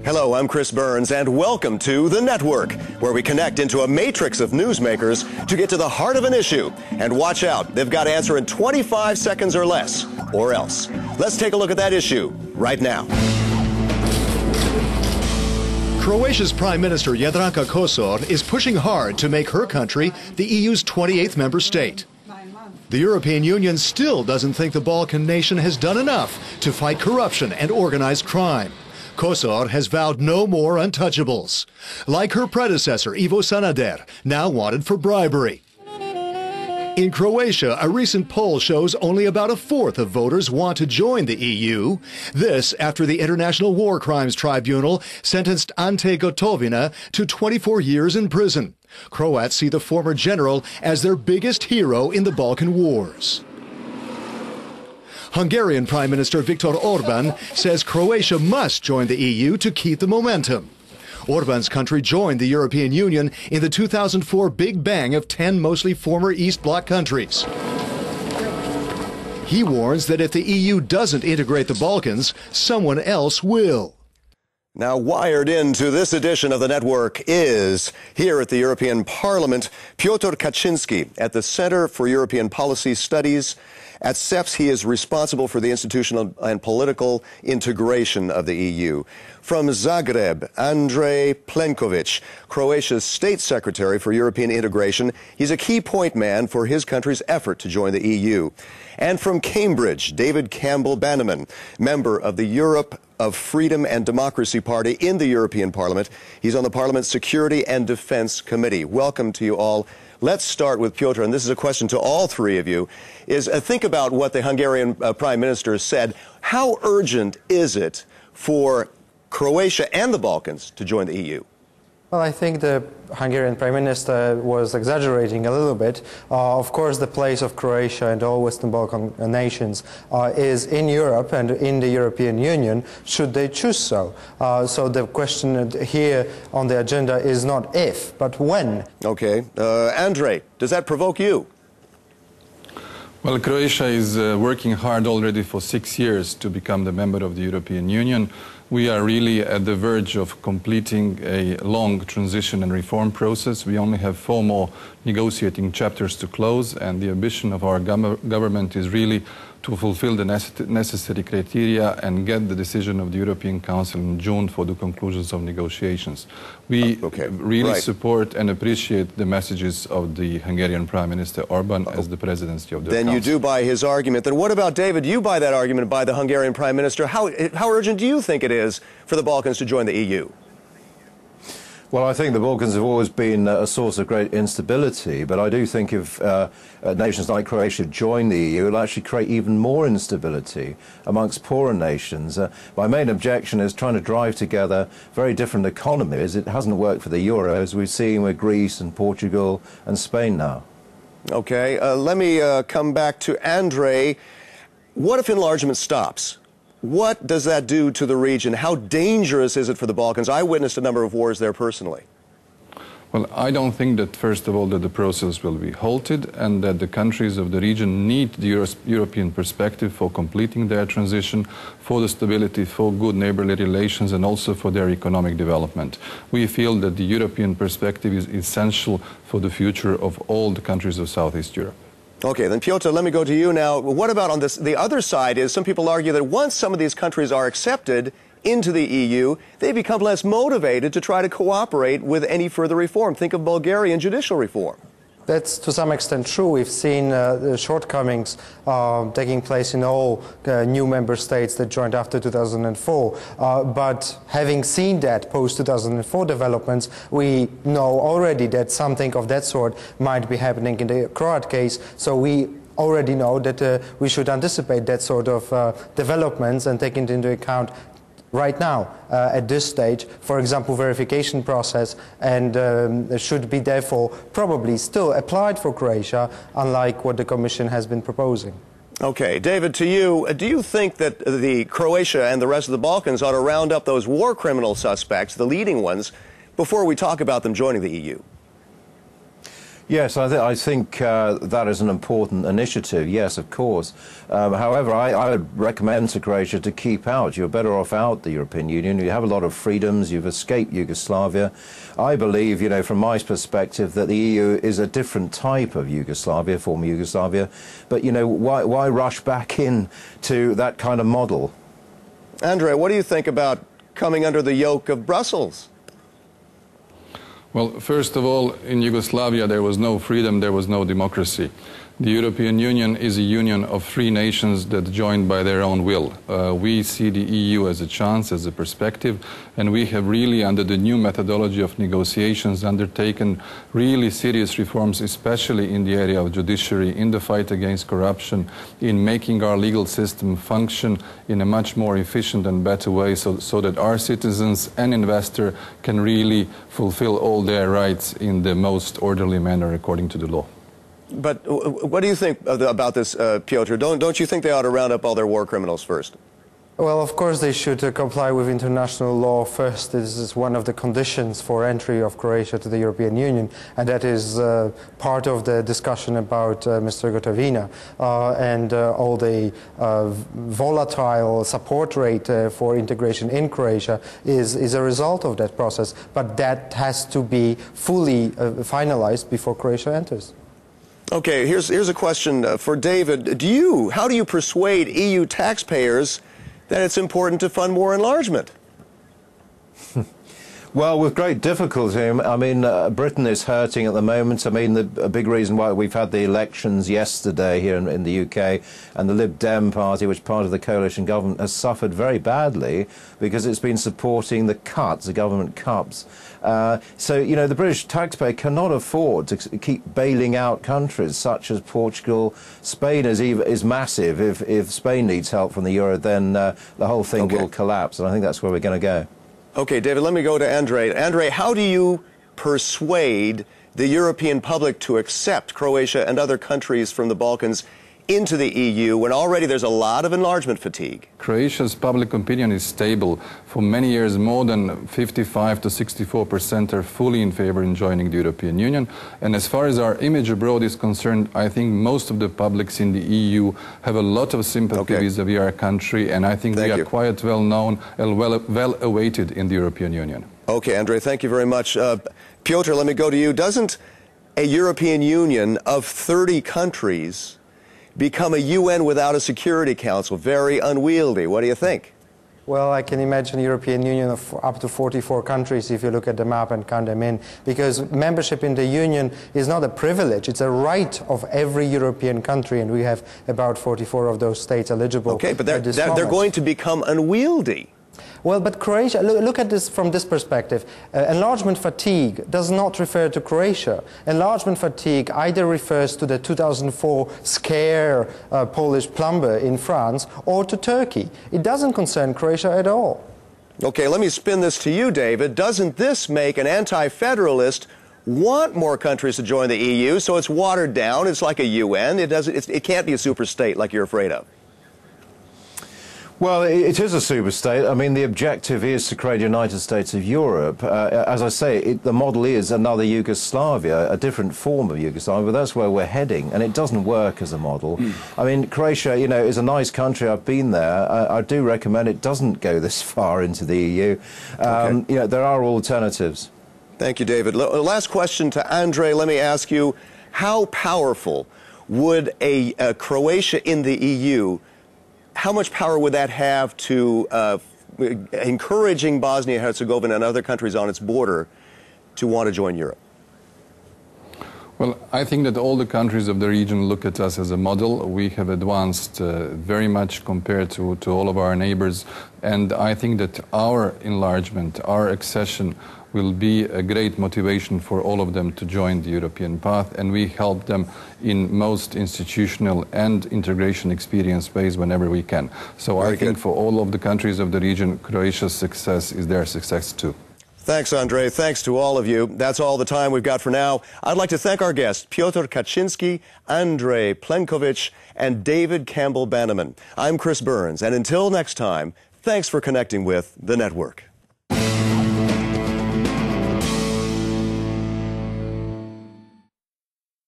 Hello, I'm Chris Burns, and welcome to The Network, where we connect into a matrix of newsmakers to get to the heart of an issue. And watch out, they've got to answer in 25 seconds or less, or else. Let's take a look at that issue right now. Croatia's Prime Minister Jadranka Kosor is pushing hard to make her country the EU's 28th member state. The European Union still doesn't think the Balkan nation has done enough to fight corruption and organized crime. Kosor has vowed no more untouchables, like her predecessor, Ivo Sanader, now wanted for bribery. In Croatia, a recent poll shows only about a fourth of voters want to join the EU. This after the International War Crimes Tribunal sentenced Ante Gotovina to 24 years in prison. Croats see the former general as their biggest hero in the Balkan Wars. Hungarian Prime Minister Viktor Orban says Croatia must join the EU to keep the momentum. Orban's country joined the European Union in the 2004 Big Bang of 10 mostly former East Bloc countries. He warns that if the EU doesn't integrate the Balkans, someone else will. Now, wired into this edition of The Network is, here at the European Parliament, Piotr Kaczynski at the Center for European Policy Studies. At CEPS, he is responsible for the institutional and political integration of the EU. From Zagreb, Andrej Plenković, Croatia's State Secretary for European Integration. He's a key point man for his country's effort to join the EU. And from Cambridge, David Campbell Bannerman, member of the Europe of Freedom and Democracy Party in the European Parliament. He's on the Parliament's Security and Defense Committee. Welcome to you all. Let's start with Piotr, and this is a question to all three of you, think about what the Hungarian Prime Minister said. How urgent is it for Croatia and the Balkans to join the EU? Well, I think the Hungarian Prime Minister was exaggerating a little bit. Of course, the place of Croatia and all Western Balkan nations is in Europe and in the European Union, should they choose so. So the question here on the agenda is not if, but when. Okay. Andrej, does that provoke you? Well, Croatia is working hard already for 6 years to become the member of the European Union. We are really at the verge of completing a long transition and reform process. We only have 4 more negotiating chapters to close, and the ambition of our government is really to fulfill the necessary criteria and get the decision of the European Council in June for the conclusions of negotiations. We really support and appreciate the messages of the Hungarian Prime Minister Orban as the presidency of the Council. Then you do buy his argument. Then what about, David, you buy that argument by the Hungarian Prime Minister. How urgent do you think it is for the Balkans to join the EU? Well, I think the Balkans have always been a source of great instability, but I do think if nations like Croatia join the EU, it will actually create even more instability amongst poorer nations. My main objection is trying to drive together very different economies. It hasn't worked for the euro, as we've seen with Greece and Portugal and Spain now. Okay, let me come back to Andrej. What if enlargement stops? What does that do to the region? How dangerous is it for the Balkans? I witnessed a number of wars there personally. Well, I don't think that, first of all, that the process will be halted and that the countries of the region need the European perspective for completing their transition, for the stability, for good neighborly relations, and also for their economic development. We feel that the European perspective is essential for the future of all the countries of Southeast Europe. Okay, then Piotr, let me go to you now. What about on this? The other side is some people argue that once some of these countries are accepted into the EU, they become less motivated to try to cooperate with any further reform. Think of Bulgarian judicial reform. That's to some extent true. We've seen the shortcomings taking place in all new member states that joined after 2004. But having seen that post-2004 developments, we know already that something of that sort might be happening in the Croat case. So we already know that we should anticipate that sort of developments and take it into account right now, at this stage, for example, verification process, and should be therefore probably still applied for Croatia, unlike what the Commission has been proposing. Okay, David, to you, do you think that the Croatia and the rest of the Balkans ought to round up those war criminal suspects, the leading ones, before we talk about them joining the EU? Yes, I think that is an important initiative, yes, of course. However, I would recommend to Croatia to keep out. You're better off out the European Union. You have a lot of freedoms. You've escaped Yugoslavia. I believe, you know, from my perspective, that the EU is a different type of Yugoslavia, former Yugoslavia. But, you know, why rush back in to that kind of model? Andrei, what do you think about coming under the yoke of Brussels? Well, first of all, in Yugoslavia there was no freedom, there was no democracy. The European Union is a union of free nations that joined by their own will. We see the EU as a chance, as a perspective, and we have really, under the new methodology of negotiations, undertaken really serious reforms, especially in the area of judiciary, in the fight against corruption, in making our legal system function in a much more efficient and better way so that our citizens and investors can really fulfill all their rights in the most orderly manner according to the law. But what do you think about this, Piotr? Don't you think they ought to round up all their war criminals first? Well, of course they should comply with international law first. This is one of the conditions for entry of Croatia to the European Union, and that is part of the discussion about Mr. Gotovina and all the volatile support rate for integration in Croatia is a result of that process. But that has to be fully finalized before Croatia enters. Okay, here's a question for David. How do you persuade EU taxpayers that it's important to fund more enlargement? Well, with great difficulty. I mean, Britain is hurting at the moment. I mean, a big reason why we've had the elections yesterday here in the UK, and the Lib Dem party, which is part of the coalition government, has suffered very badly because it's been supporting the cuts, the government cuts. So, you know, the British taxpayer cannot afford to keep bailing out countries such as Portugal. Spain is massive. If Spain needs help from the euro, then the whole thing will collapse, and I think that's where we're going to go. Okay, David, let me go to Andrei. Andrei, how do you persuade the European public to accept Croatia and other countries from the Balkans into the EU when already there's a lot of enlargement fatigue? Croatia's public opinion is stable. For many years, more than 55 to 64% are fully in favor in joining the European Union. And as far as our image abroad is concerned, I think most of the publics in the EU have a lot of sympathy vis-à-vis our country, and I think we are quite well known and well awaited in the European Union. Okay, Andrei, thank you very much. Piotr, let me go to you. Doesn't a European Union of 30 countries become a UN without a Security Council? Very unwieldy. What do you think? Well, I can imagine a European Union of up to 44 countries if you look at the map and count them in, because membership in the Union is not a privilege, it's a right of every European country, and we have about 44 of those states eligible. Okay, but they're going to become unwieldy. Well, but Croatia, look at this from this perspective. Enlargement fatigue does not refer to Croatia. Enlargement fatigue either refers to the 2004 scare Polish plumber in France or to Turkey. It doesn't concern Croatia at all. Okay, let me spin this to you, David. Doesn't this make an anti-federalist want more countries to join the EU, so it's watered down, it's like a UN, it can't be a super state like you're afraid of? Well, it is a super-state. I mean, the objective is to create a United States of Europe. As I say, the model is another Yugoslavia, a different form of Yugoslavia, but that's where we're heading, and it doesn't work as a model. I mean, Croatia, you know, is a nice country. I've been there. I do recommend it doesn't go this far into the EU. You know, there are alternatives. Thank you, David. Last question to Andrei. Let me ask you, how powerful would a Croatia in the EU, how much power would that have to encouraging Bosnia-Herzegovina and other countries on its border to want to join Europe? Well, I think that all the countries of the region look at us as a model. We have advanced very much compared to all of our neighbors, and I think that our enlargement, our accession, will be a great motivation for all of them to join the European path, and we help them in most institutional and integration experience ways whenever we can. So I think for all of the countries of the region, Croatia's success is their success too. Thanks, Andrei. Thanks to all of you. That's all the time we've got for now. I'd like to thank our guests, Piotr Kaczynski, Andrei Plenković, and David Campbell-Bannerman. I'm Chris Burns, and until next time, thanks for connecting with The Network.